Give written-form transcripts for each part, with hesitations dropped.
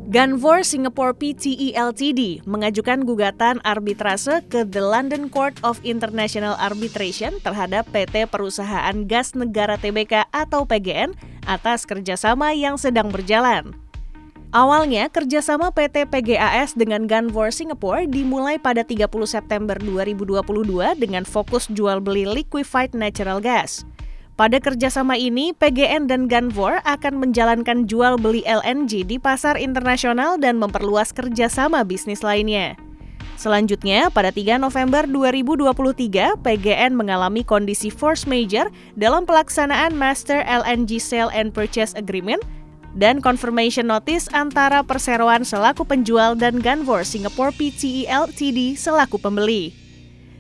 Ganvor Singapore Pte Ltd mengajukan gugatan arbitrase ke The London Court of International Arbitration terhadap PT Perusahaan Gas Negara Tbk atau PGN atas kerjasama yang sedang berjalan. Awalnya, kerjasama PT PGAS dengan Ganvor Singapore dimulai pada 30 September 2022 dengan fokus jual beli liquefied natural gas. Pada kerjasama ini, PGN dan Ganvor akan menjalankan jual beli LNG di pasar internasional dan memperluas kerjasama bisnis lainnya. Selanjutnya, pada 3 November 2023, PGN mengalami kondisi force majeure dalam pelaksanaan Master LNG Sale and Purchase Agreement dan Confirmation Notice antara perseroan selaku penjual dan Ganvor Singapore Pte Ltd selaku pembeli.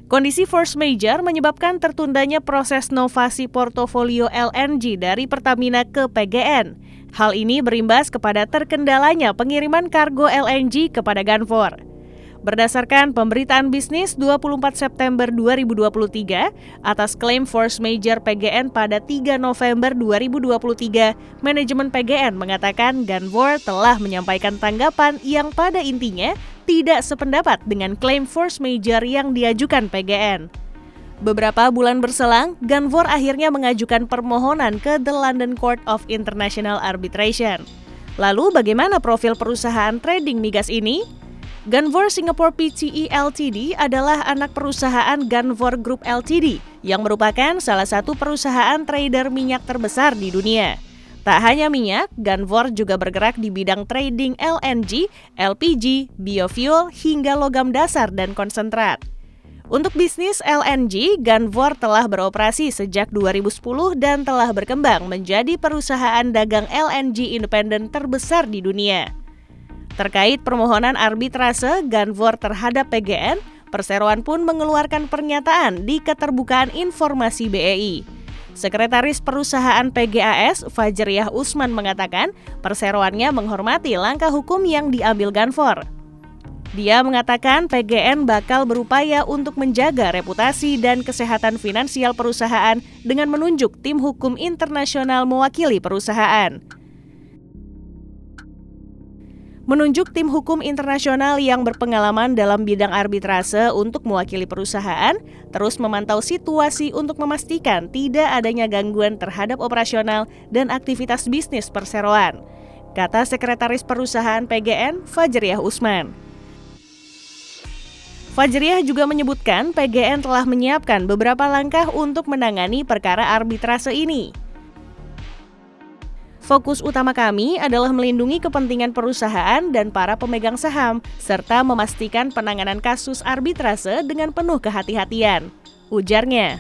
Kondisi force majeure menyebabkan tertundanya proses novasi portofolio LNG dari Pertamina ke PGN. Hal ini berimbas kepada terkendalanya pengiriman kargo LNG kepada Ganvor. Berdasarkan pemberitaan bisnis 24 September 2023, atas klaim force majeure PGN pada 3 November 2023, manajemen PGN mengatakan Ganvor telah menyampaikan tanggapan yang pada intinya tidak sependapat dengan klaim force majeure yang diajukan PGN. Beberapa bulan berselang, Ganvor akhirnya mengajukan permohonan ke The London Court of International Arbitration. Lalu bagaimana profil perusahaan trading migas ini? Ganvor Singapore Pte Ltd adalah anak perusahaan Ganvor Group Ltd yang merupakan salah satu perusahaan trader minyak terbesar di dunia. Tak hanya minyak, Ganvor juga bergerak di bidang trading LNG, LPG, biofuel, hingga logam dasar dan konsentrat. Untuk bisnis LNG, Ganvor telah beroperasi sejak 2010 dan telah berkembang menjadi perusahaan dagang LNG independen terbesar di dunia. Terkait permohonan arbitrase Ganvor terhadap PGN, perseroan pun mengeluarkan pernyataan di Keterbukaan Informasi BEI. Sekretaris Perusahaan PGAS, Fajriah Usman mengatakan, perseroannya menghormati langkah hukum yang diambil Ganvor. Dia mengatakan PGN bakal berupaya untuk menjaga reputasi dan kesehatan finansial perusahaan dengan menunjuk tim hukum internasional mewakili perusahaan. Menunjuk tim hukum internasional yang berpengalaman dalam bidang arbitrase untuk mewakili perusahaan, terus memantau situasi untuk memastikan tidak adanya gangguan terhadap operasional dan aktivitas bisnis perseroan, kata Sekretaris Perusahaan PGN, Fajriah Usman. Fajriah juga menyebutkan PGN telah menyiapkan beberapa langkah untuk menangani perkara arbitrase ini. Fokus utama kami adalah melindungi kepentingan perusahaan dan para pemegang saham, serta memastikan penanganan kasus arbitrase dengan penuh kehati-hatian, ujarnya.